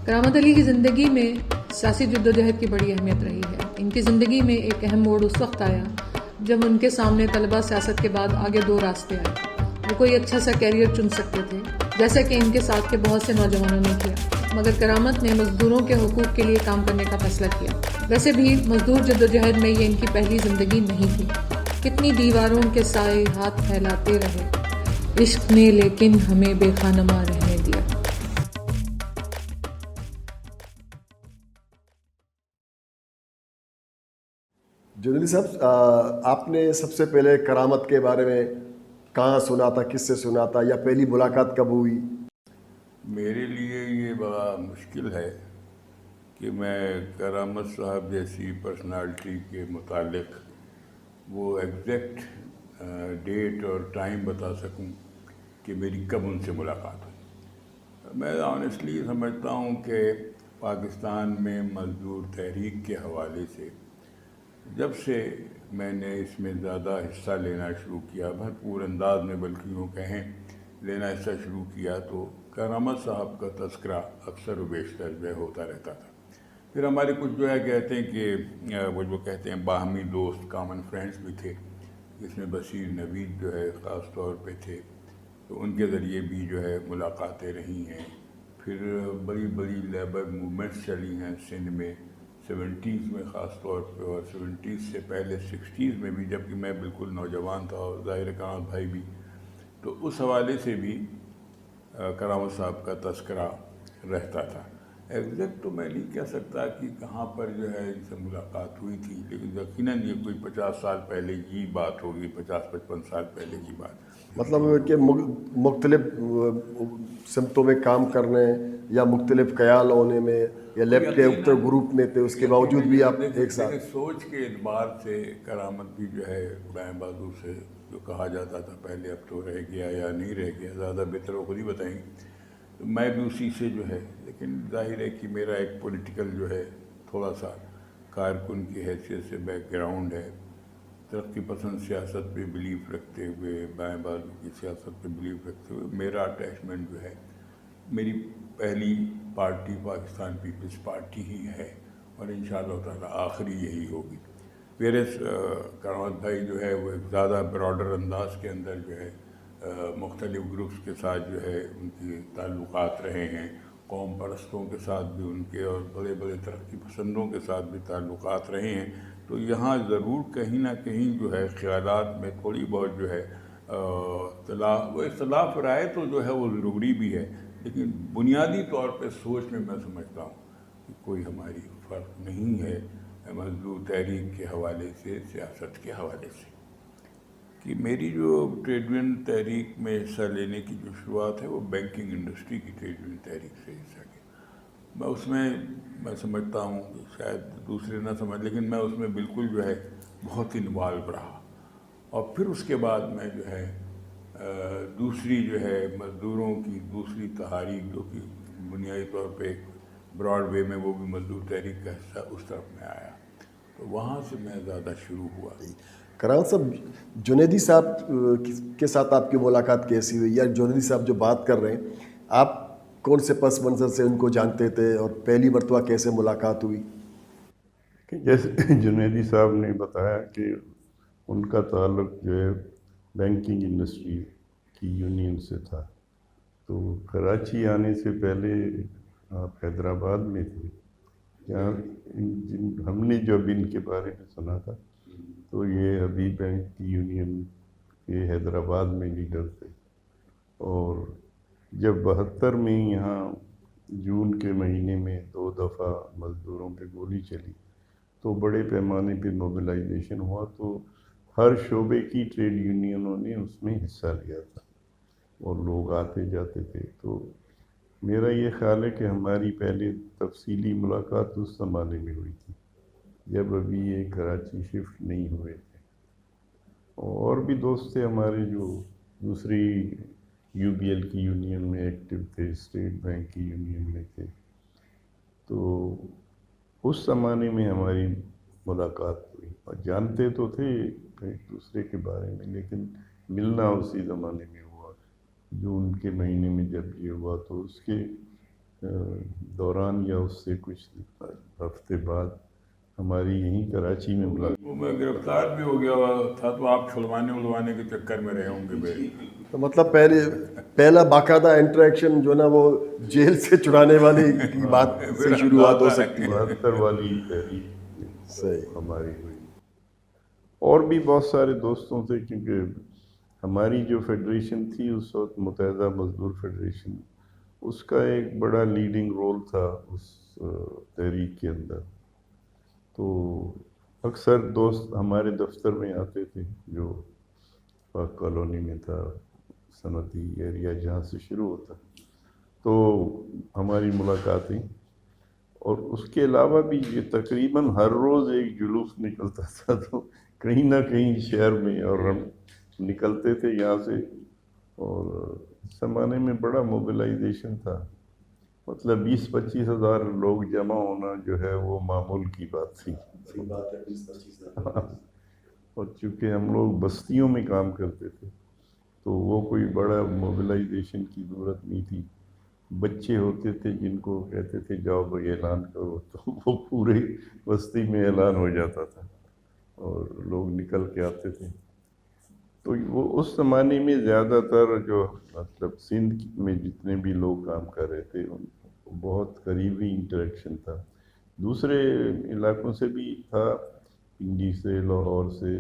کرامت علی کی زندگی میں سیاسی جدوجہد کی بڑی اہمیت رہی ہے۔ ان کی زندگی میں ایک اہم موڑ اس وقت آیا جب ان کے سامنے طلبہ سیاست کے بعد آگے دو راستے آئے۔ وہ کوئی اچھا سا کیریئر چن سکتے تھے، جیسا کہ ان کے ساتھ کے بہت سے نوجوانوں نے کیا، مگر کرامت نے مزدوروں کے حقوق کے لیے کام کرنے کا فیصلہ کیا۔ ویسے بھی مزدور جدوجہد میں یہ ان کی پہلی زندگی نہیں تھی۔ کتنی دیواروں کے سائے ہاتھ پھیلاتے رہے عشق نے، لیکن ہمیں بے خانماں رہنے دیا۔ جنیدی صاحب، آپ نے سب سے پہلے کرامت کے بارے میں کہاں سنا تھا، کس سے سنا تھا، یا پہلی ملاقات کب ہوئی؟ میرے لیے یہ بڑا مشکل ہے کہ میں کرامت صاحب جیسی پرسنالٹی کے متعلق وہ ایگزیکٹ ڈیٹ اور ٹائم بتا سکوں کہ میری کب ان سے ملاقات ہوئی۔ میں آنیسٹلی سمجھتا ہوں کہ پاکستان میں مزدور تحریک کے حوالے سے جب سے میں نے اس میں زیادہ حصہ لینا شروع کیا، بھرپور انداز میں بلکہ یوں کہیں لینا حصہ شروع کیا، تو کرامت صاحب کا تذکرہ اکثر و بیشتر جو ہے ہوتا رہتا تھا۔ پھر ہمارے کچھ جو ہے کہتے ہیں کہ وہ کہتے ہیں باہمی دوست، کامن فرینڈس بھی تھے، جس میں بشیر نوید جو ہے خاص طور پہ تھے، تو ان کے ذریعے بھی جو ہے ملاقاتیں رہی ہیں۔ پھر بڑی بڑی لیبر موومنٹس چلی ہیں سندھ میں 70s میں خاص طور پہ، اور 70s سے پہلے 60s میں بھی، جبکہ میں بالکل نوجوان تھا اور ظاہر کرامت بھائی بھی، تو اس حوالے سے بھی کرامت صاحب کا تذکرہ رہتا تھا۔ ایگزیکٹ تو میں نہیں کہہ سکتا کہ کہاں پر جو ہے ان سے ملاقات ہوئی تھی، لیکن یقیناً یہ کوئی 50 سال پہلے کی بات ہوگی، 50-55 سال پہلے کی بات۔ مطلب کہ مختلف سمتوں میں کام کرنے یا مختلف خیال ہونے میں یا لیفٹ کے گروپ میں تھے، اس کے باوجود بھی آپ ایک ساتھ۔ سوچ کے اعتبار سے کرامت بھی جو ہے بائیں بازو سے جو کہا جاتا تھا پہلے، اب تو رہ گیا یا نہیں رہ گیا، زیادہ بہتر وہ خود ہی بتائیں گے، تو میں بھی اسی سے جو ہے، لیکن ظاہر ہے کہ میرا ایک پولیٹیکل جو ہے تھوڑا سا کارکن کی حیثیت سے بیک گراؤنڈ ہے، ترقی پسند سیاست پہ بلیف رکھتے ہوئے، بائیں بازو کی سیاست پہ بلیف رکھتے ہوئے میرا اٹیچمنٹ جو ہے میری پہلی پارٹی پاکستان پیپلز پارٹی ہی ہے، اور انشاءاللہ تعالیٰ آخری یہی ہوگی۔ ویرس کرامت بھائی جو ہے وہ ایک زیادہ براڈر انداز کے اندر جو ہے مختلف گروپس کے ساتھ جو ہے ان کی تعلقات رہے ہیں، قوم پرستوں کے ساتھ بھی ان کے، اور بڑے بڑے ترقی پسندوں کے ساتھ بھی تعلقات رہے ہیں، تو یہاں ضرور کہیں نہ کہیں جو ہے خیالات میں تھوڑی بہت جو ہے اختلاف رائے تو جو ہے وہ ضروری بھی ہے، لیکن بنیادی طور پہ سوچ میں سمجھتا ہوں کہ کوئی ہماری فرق نہیں ہے مزدور تحریک کے حوالے سے، سیاست کے حوالے سے۔ کہ میری جو ٹریڈ یونین تحریک میں حصہ لینے کی جو شروعات ہے وہ بینکنگ انڈسٹری کی ٹریڈ یونین تحریک سے حصہ لیا۔ میں اس میں سمجھتا ہوں کہ شاید دوسرے نہ سمجھ، لیکن میں اس میں بالکل جو ہے بہت انوالو رہا، اور پھر اس کے بعد میں جو ہے دوسری جو ہے مزدوروں کی دوسری تحریک، جو کہ بنیادی طور پہ ایک براڈ وے میں وہ بھی مزدور تحریک کا حصہ، اس طرف میں آیا، تو وہاں سے میں زیادہ شروع ہوا۔ کرامت صاحب، جنیدی صاحب کے ساتھ آپ کی ملاقات کیسی ہوئی، یا جنیدی صاحب جو بات کر رہے ہیں، آپ کون سے پس منظر سے ان کو جانتے تھے اور پہلی مرتبہ کیسے ملاقات ہوئی؟ جیسے جنیدی صاحب نے بتایا کہ ان کا تعلق جو ہے بینکنگ انڈسٹری کی یونین سے تھا، تو کراچی آنے سے پہلے آپ حیدرآباد میں تھے، جہاں ہم نے جب ان کے بارے میں سنا تھا تو یہ ابھی بینک کی یونین کے حیدرآباد میں لیڈر تھے، اور جب 72 میں یہاں جون کے مہینے میں 2 دفعہ مزدوروں پہ گولی چلی تو بڑے پیمانے پہ موبلائزیشن ہوا، تو ہر شعبے کی ٹریڈ یونینوں نے اس میں حصہ لیا تھا اور لوگ آتے جاتے تھے۔ تو میرا یہ خیال ہے کہ ہماری پہلے تفصیلی ملاقات اس زمانے میں ہوئی تھی جب ابھی یہ کراچی شفٹ نہیں ہوئے تھے، اور بھی دوست تھے ہمارے جو دوسری یو بی ایل کی یونین میں ایکٹیو تھے، اسٹیٹ بینک کی یونین میں تھے، تو اس زمانے میں ہماری ملاقات ہوئی، اور جانتے تو تھے ایک دوسرے کے بارے میں، لیکن ملنا اسی زمانے میں ہوا، جون کے مہینے میں جب یہ ہوا، تو اس کے دوران یا اس سے کچھ ہفتے بعد ہماری یہیں کراچی میں ملاقات. وہ میں گرفتار بھی ہو گیا تھا تو آپ چھلوانے کے چکر میں رہے ہوں گے میرے. تو مطلب پہلا باقاعدہ انٹریکشن جو نا وہ جیل سے چھڑانے والی کی بات سے شروعات ہو سکتی ہے. 72 والی تحریک صحیح. ہماری ہوئی. اور بھی بہت سارے دوستوں سے، کیونکہ ہماری جو فیڈریشن تھی اس وقت متحدہ مزدور فیڈریشن، اس کا ایک بڑا لیڈنگ رول تھا اس تحریک کے اندر. تو اکثر دوست ہمارے دفتر میں آتے تھے جو پاک کالونی میں تھا، صنعتی ایریا جہاں سے شروع ہوتا، تو ہماری ملاقاتیں. اور اس کے علاوہ بھی یہ تقریباً ہر روز ایک جلوس نکلتا تھا، تو کہیں نہ کہیں شہر میں، اور ہم نکلتے تھے یہاں سے. اور اس زمانے میں بڑا موبلائزیشن تھا، مطلب 20-25 ہزار لوگ جمع ہونا جو ہے وہ معمول کی بات تھی. اور چونکہ ہم لوگ بستیوں میں کام کرتے تھے تو وہ کوئی بڑا موبلائزیشن کی ضرورت نہیں تھی. بچے ہوتے تھے جن کو کہتے تھے جاؤ بھائی اعلان کرو، تو وہ پورے بستی میں اعلان ہو جاتا تھا اور لوگ نکل کے آتے تھے. تو وہ اس زمانے میں زیادہ تر جو مطلب سندھ میں جتنے بھی لوگ کام کر رہے تھے ان کو بہت قریبی انٹریکشن تھا. دوسرے علاقوں سے بھی تھا، پنڈی سے، لاہور سے،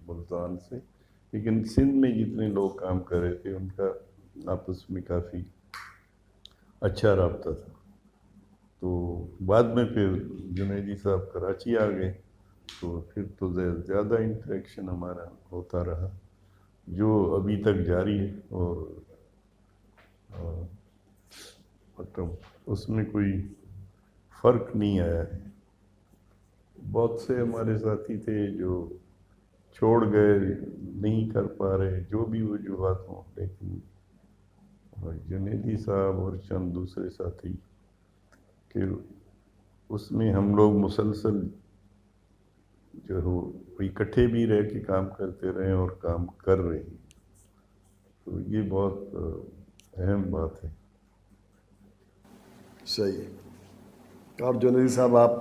ملتان سے، لیکن سندھ میں جتنے لوگ کام کر رہے تھے ان کا آپس میں کافی اچھا رابطہ تھا. تو بعد میں پھر جنیدی صاحب کراچی آ گئے تو پھر تو زیادہ انٹریکشن ہمارا ہوتا رہا، جو ابھی تک جاری ہے. اور مطلب اس میں کوئی فرق نہیں آیا ہے. بہت سے ہمارے ساتھی تھے جو چھوڑ گئے، نہیں کر پا رہے، جو بھی وجوہات ہوں، لیکن جنیدی صاحب اور چند دوسرے ساتھی کہ اس میں ہم لوگ مسلسل جو ہو اکٹھے بھی رہ کے کام کرتے رہے اور کام کر رہے ہیں. تو یہ بہت اہم بات ہے. صحیح. اور جنیدی صاحب آپ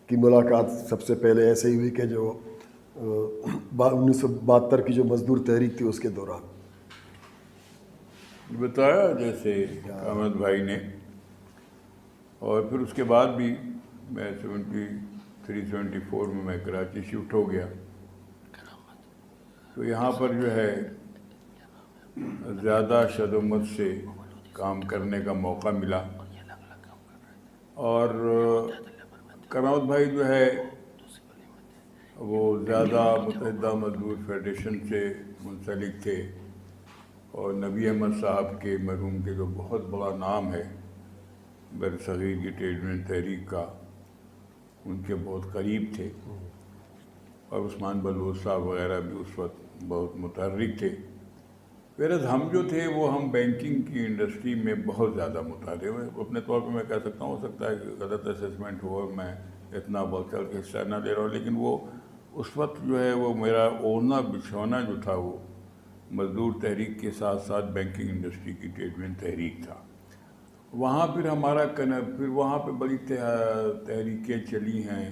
کی ملاقات سب سے پہلے ایسے ہی ہوئی کہ جو 1972 کی جو مزدور تحریک تھی اس کے دوران بتایا جیسے احمد بھائی نے. اور پھر اس کے بعد بھی میں 73-74 میں کراچی شفٹ ہو گیا. تو یہاں پر جو ہے زیادہ شدت سے کام کرنے کا موقع ملا. اور کرامت بھائی جو ہے وہ زیادہ متحدہ مزدور فیڈریشن سے منسلک تھے، اور نبی احمد صاحب کے مرحوم کے جو بہت بڑا نام ہے برصغیر کی ٹریڈ یونین تحریک کا، ان کے بہت قریب تھے. اور عثمان بلوچ صاحب وغیرہ بھی اس وقت بہت متحرک تھے. پھر ہم جو تھے وہ ہم بینکنگ کی انڈسٹری میں بہت زیادہ متحرک ہوئے. اپنے طور پہ میں کہہ سکتا ہوں، ہو سکتا ہے کہ غلط اسیسمنٹ ہو، میں اتنا بڑھ چڑھ کے حصہ نہ لے رہا ہوں، لیکن وہ اس وقت جو ہے وہ میرا اوڑھنا بچھونا جو تھا وہ مزدور تحریک کے ساتھ ساتھ بینکنگ انڈسٹری کی ٹریڈ یونین تحریک تھا. وہاں پھر ہمارا پھر وہاں پہ بڑی تحریکیں چلی ہیں،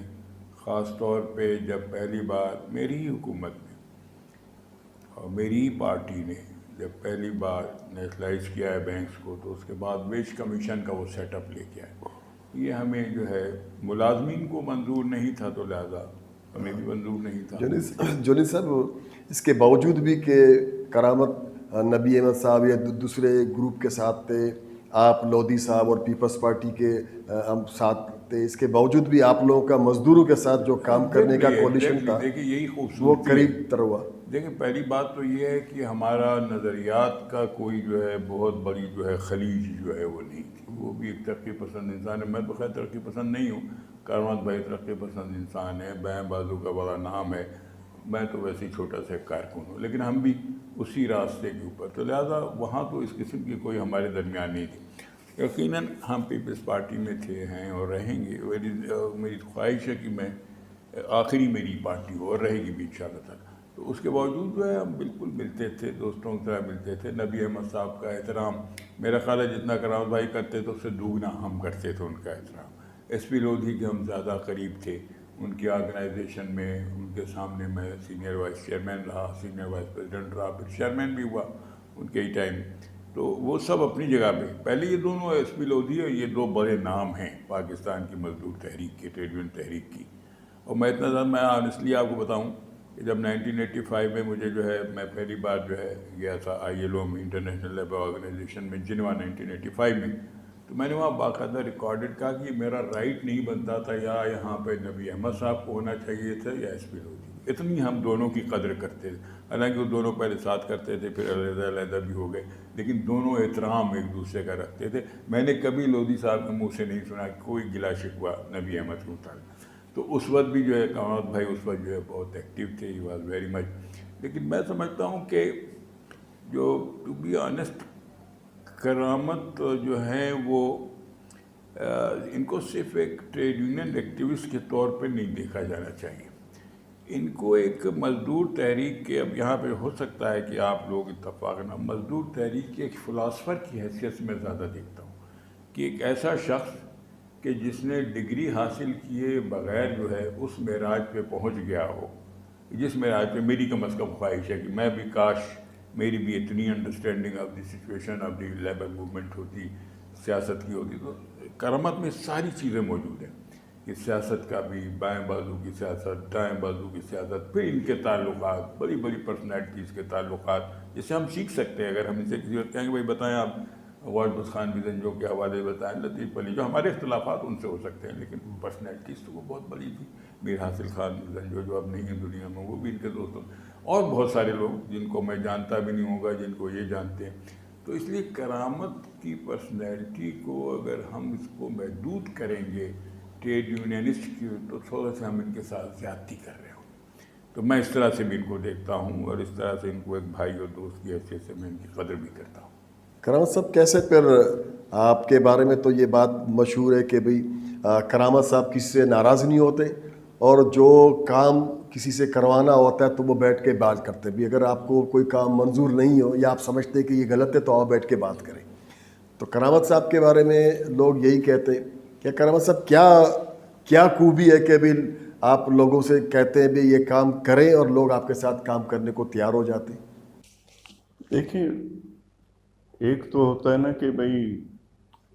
خاص طور پہ جب پہلی بار میری ہی حکومت میں اور میری ہی پارٹی نے جب پہلی بار نیشنلائز کیا ہے بینکس کو، تو اس کے بعد ویج کمیشن کا وہ سیٹ اپ لے کے آئے. یہ ہمیں جو ہے ملازمین کو منظور نہیں تھا، تو لہٰذا ہمیں بھی منظور نہیں تھا. جونی صاحب، اس کے باوجود بھی کہ کرامت نبی احمد صاحب یا دوسرے گروپ کے ساتھ تھے، آپ لودھی صاحب اور پیپلز پارٹی کے ہم ساتھ تھے، اس کے باوجود بھی آپ لوگوں کا مزدوروں کے ساتھ جو کام کرنے کا کولیشن تھا دیکھیے یہی وہ خوبصورتی قریب تر ہوا. دیکھیں پہلی بات تو یہ ہے کہ ہمارا نظریات کا کوئی جو ہے بہت بڑی جو ہے خلیج جو ہے وہ نہیں تھی. وہ بھی ایک ترقی پسند انسان ہے. میں تو خیر ترقی پسند نہیں ہوں، کرامت بھائی ترقی پسند انسان ہے، بائیں بازو کا بڑا نام ہے. میں تو ویسے ہی چھوٹا سا کارکن ہوں، لیکن ہم بھی اسی راستے کے اوپر، تو لہٰذا وہاں تو اس قسم کی کوئی ہمارے درمیان نہیں تھی. یقیناً ہم پیپلز پارٹی میں تھے، ہیں اور رہیں گے. میری خواہش ہے کہ میں آخری میری پارٹی ہو اور رہے گی بھی انشاءاللہ تعالیٰ. تو تو اس کے باوجود جو ہے ہم بالکل ملتے تھے، دوستوں کی طرح ملتے تھے. نبی احمد صاحب کا احترام میرا خیال ہے جتنا کرامت بھائی کرتے تھے اس سے دوگنا ہم کرتے تھے ان کا احترام. ایس پی لودھی کے ہم زیادہ قریب تھے، ان کی آرگنائزیشن میں ان کے سامنے میں سینئر وائس چیئرمین رہا، سینئر وائس پریزیڈنٹ رہا، پھر چیئرمین بھی ہوا ان کے ہی ٹائم. تو وہ سب اپنی جگہ پہ. پہلے یہ دونوں ایس پی لودھی اور یہ دو بڑے نام ہیں پاکستان کی مزدور تحریک کے، ٹریڈ یونین تحریک کی. اور میں اتنا زیادہ میں آنیسٹلی آپ کو بتاؤں کہ جب 1985 میں مجھے جو ہے میں پہلی بار جو ہے گیا تھا ILO میں، انٹرنیشنل لیبر آرگنائزیشن میں، جنوا 1985 میں، تو میں نے وہاں باقاعدہ ریکارڈڈ کہا کہ میرا رائٹ نہیں بنتا تھا یا یہاں پہ نبی احمد صاحب کو ہونا چاہیے تھا یا ایس پی لودھی. اتنی ہم دونوں کی قدر کرتے تھے. حالانکہ وہ دونوں پہلے ساتھ کرتے تھے، پھر علیحدہ علیحدہ بھی ہو گئے، لیکن دونوں احترام ایک دوسرے کا رکھتے تھے. میں نے کبھی لودھی صاحب کے منہ سے نہیں سنا کہ کوئی گلا شکوہ نبی احمد کے متعلق. تو اس وقت بھی جو ہے کرامت بھائی اس وقت جو ہے بہت ایکٹیو تھے، ہی واز ویری مچ. لیکن میں سمجھتا ہوں کہ جو ٹو بی آنیسٹ کرامت جو ہے وہ ان کو صرف ایک ٹریڈ یونین ایکٹیوسٹ کے طور پہ نہیں دیکھا جانا چاہیے. ان کو ایک مزدور تحریک کے، اب یہاں پہ ہو سکتا ہے کہ آپ لوگ اتفاق نہ، مزدور تحریک کے ایک فلاسفر کی حیثیت سے میں زیادہ دیکھتا ہوں کہ ایک ایسا شخص کہ جس نے ڈگری حاصل کیے بغیر جو ہے اس معراج پہ پہنچ گیا ہو، جس معراج پہ میری کم از کم خواہش ہے کہ میں بھی کاش میری بھی اتنی understanding of the situation of the labour movement ہوتی، سیاست کی ہوتی. تو کرامت میں ساری چیزیں موجود ہیں کہ سیاست کا بھی، بائیں بازو کی سیاست، دائیں بازو کی سیاست، پھر ان کے تعلقات، بڑی بڑی پرسنالٹیز کے تعلقات جس سے ہم سیکھ سکتے ہیں. اگر ہم ان سے کسی وقت کہیں کہ بھائی بتائیں آپ غوث خان بزنجو کے حوالے بتائیں، لطیف علی، جو ہمارے اختلافات ان سے ہو سکتے ہیں لیکن پرسنالٹیز تو وہ بہت بڑی تھی. میر حاصل خان بزنجو جو اب نہیں ہے دنیا میں، وہ بھی ان کے دوستوں، اور بہت سارے لوگ جن کو میں جانتا بھی نہیں ہوگا جن کو یہ جانتے ہیں. تو اس لیے کرامت کی پرسنالٹی کو اگر ہم اس کو محدود کریں گے ٹریڈ یونینسٹ کی، تو تھوڑا سا ہم ان کے ساتھ زیادتی کر رہے ہوں. تو میں اس طرح سے بھی ان کو دیکھتا ہوں اور اس طرح سے ان کو ایک بھائی اور دوست کی حیثیت سے میں ان کی قدر بھی کرتا ہوں. کرامت صاحب کیسے پھر آپ کے بارے میں تو یہ بات مشہور ہے کہ بھئی کرامت صاحب کسی سے ناراض نہیں ہوتے، اور جو کام کسی سے کروانا ہوتا ہے تو وہ بیٹھ کے بات کرتے بھی. اگر آپ کو کوئی کام منظور نہیں ہو یا آپ سمجھتے ہیں کہ یہ غلط ہے تو آپ بیٹھ کے بات کریں. تو کرامت صاحب کے بارے میں لوگ یہی کہتے ہیں کہ کرامت صاحب کیا خوبی ہے کہ بھی آپ لوگوں سے کہتے ہیں بھی یہ کام کریں اور لوگ آپ کے ساتھ کام کرنے کو تیار ہو جاتے ہیں؟ دیکھیں، ایک تو ہوتا ہے نا کہ بھائی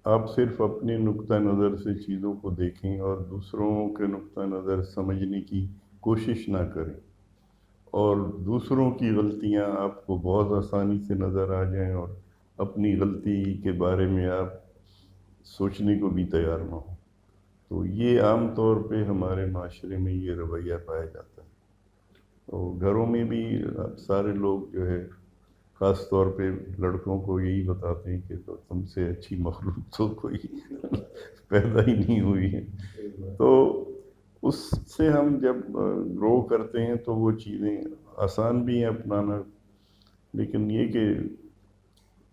آپ صرف اپنے نقطہ نظر سے چیزوں کو دیکھیں اور دوسروں کے نقطہ نظر سمجھنے کی کوشش نہ کریں، اور دوسروں کی غلطیاں آپ کو بہت آسانی سے نظر آ جائیں اور اپنی غلطی کے بارے میں آپ سوچنے کو بھی تیار نہ ہوں. تو یہ عام طور پہ ہمارے معاشرے میں یہ رویہ پایا جاتا ہے. تو گھروں میں بھی سارے لوگ جو ہے خاص طور پہ لڑکوں کو یہی بتاتے ہیں کہ تو تم سے اچھی مخلوق تو کوئی پیدا ہی نہیں ہوئی ہے. تو اس سے ہم جب گرو کرتے ہیں تو وہ چیزیں آسان بھی ہیں اپنانا، لیکن یہ کہ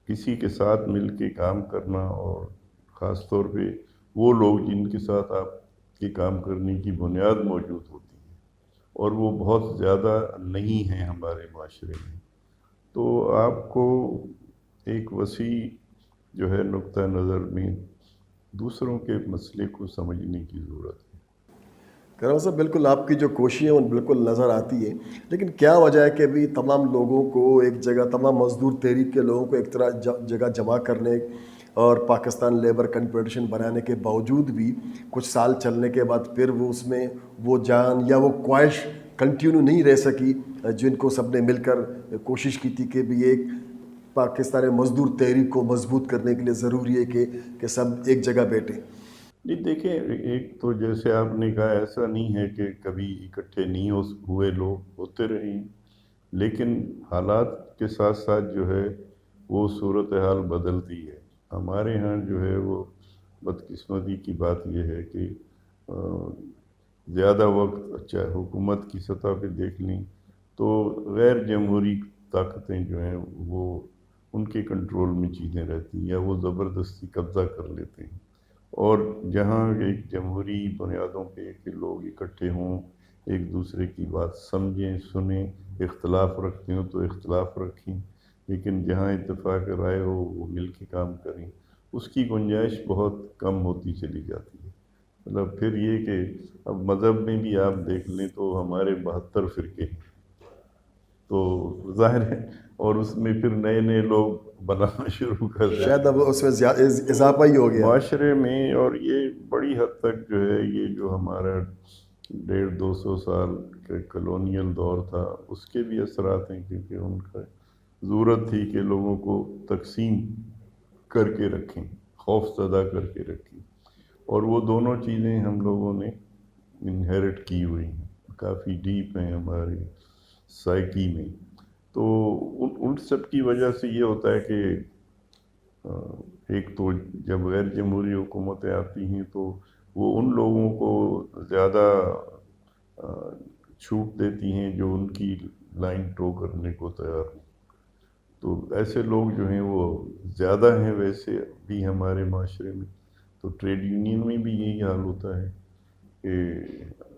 کسی کے ساتھ مل کے کام کرنا، اور خاص طور پہ وہ لوگ جن کے ساتھ آپ کے کام کرنے کی بنیاد موجود ہوتی ہے، اور وہ بہت زیادہ نہیں ہیں ہمارے معاشرے میں، تو آپ کو ایک وسیع جو ہے نقطہ نظر میں دوسروں کے مسئلے کو سمجھنے کی ضرورت ہے. کرامت صاحب بالکل آپ کی جو کوششیں ہیں وہ بالکل نظر آتی ہے، لیکن کیا وجہ ہے کہ بھی تمام لوگوں کو ایک جگہ، تمام مزدور تحریک کے لوگوں کو ایک طرح جگہ جمع کرنے اور پاکستان لیبر کنفیڈریشن بنانے کے باوجود بھی کچھ سال چلنے کے بعد پھر وہ اس میں وہ جان یا وہ خواہش کنٹینیو نہیں رہ سکی جن کو سب نے مل کر کوشش کی تھی کہ بھی ایک پاکستان مزدور تحریک کو مضبوط کرنے کے لیے ضروری ہے کہ سب ایک جگہ بیٹھیں؟ جی دیکھیں، ایک تو جیسے آپ نے کہا ایسا نہیں ہے کہ کبھی اکٹھے نہیں ہوئے، لوگ ہوتے رہے، لیکن حالات کے ساتھ ساتھ جو ہے وہ صورتحال بدلتی ہے. ہمارے ہاں جو ہے وہ بدقسمتی کی بات یہ ہے کہ زیادہ وقت چاہے حکومت کی سطح پہ دیکھ لیں تو غیر جمہوری طاقتیں جو ہیں وہ ان کے کنٹرول میں چیزیں رہتی ہیں یا وہ زبردستی قبضہ کر لیتے ہیں. اور جہاں ایک جمہوری بنیادوں پہ کہ لوگ اکٹھے ہوں، ایک دوسرے کی بات سمجھیں سنیں، اختلاف رکھتے ہوں تو اختلاف رکھیں، لیکن جہاں اتفاق رائے ہو وہ مل کے کام کریں، اس کی گنجائش بہت کم ہوتی چلی جاتی ہے۔ مطلب پھر یہ کہ اب مذہب میں بھی آپ دیکھ لیں تو ہمارے 72 فرقے ہیں، تو ظاہر ہے، اور اس میں پھر نئے نئے لوگ بنانا شروع کر دیں شاید اب اس میں اضافہ ہی ہو گیا۔ معاشرے میں، اور یہ بڑی حد تک جو ہے یہ جو ہمارا 150-200 سال کے کلونیل دور تھا اس کے بھی اثرات ہیں، کیونکہ ان کا ضرورت تھی کہ لوگوں کو تقسیم کر کے رکھیں، خوف زدہ کر کے رکھیں، اور وہ دونوں چیزیں ہم لوگوں نے انہیرٹ کی ہوئی ہیں، کافی ڈیپ ہیں ہماری سائیکی میں۔ تو ان سب کی وجہ سے یہ ہوتا ہے کہ ایک تو جب غیر جمہوری حکومتیں آتی ہیں تو وہ ان لوگوں کو زیادہ چھوٹ دیتی ہیں جو ان کی لائن ٹو کرنے کو تیار ہوں۔ تو ایسے لوگ جو ہیں وہ زیادہ ہیں ویسے بھی ہمارے معاشرے میں۔ تو ٹریڈ یونین میں بھی یہی حال ہوتا ہے کہ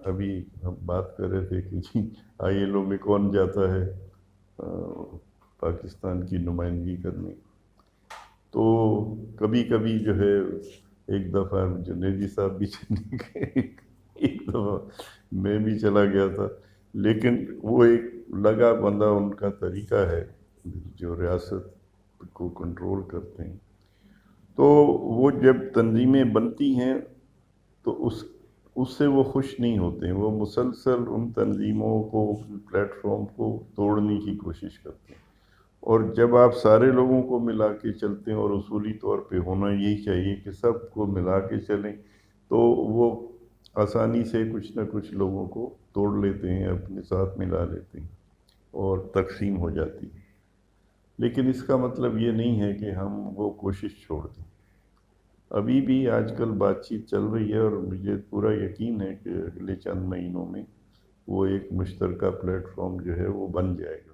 ابھی ہم بات کر رہے تھے کہ جی ILO میں کون جاتا ہے پاکستان کی نمائندگی کرنے، تو کبھی کبھی جو ہے ایک دفعہ جنیدی صاحب بھی چلے گئے، ایک دفعہ میں بھی چلا گیا تھا، لیکن وہ ایک لگا بندہ ان کا طریقہ ہے جو ریاست کو کنٹرول کرتے ہیں۔ تو وہ جب تنظیمیں بنتی ہیں تو اس سے وہ خوش نہیں ہوتے ہیں، وہ مسلسل ان تنظیموں کو، پلیٹ فارم کو توڑنے کی کوشش کرتے ہیں۔ اور جب آپ سارے لوگوں کو ملا کے چلتے ہیں، اور اصولی طور پہ ہونا یہی چاہیے کہ سب کو ملا کے چلیں، تو وہ آسانی سے کچھ نہ کچھ لوگوں کو توڑ لیتے ہیں، اپنے ساتھ ملا لیتے ہیں، اور تقسیم ہو جاتی ہے۔ لیکن اس کا مطلب یہ نہیں ہے کہ ہم وہ کوشش چھوڑ دیں۔ ابھی بھی آج کل بات چیت چل رہی ہے، اور مجھے پورا یقین ہے کہ اگلے چند مہینوں میں وہ ایک مشترکہ پلیٹ فارم جو ہے وہ بن جائے گا۔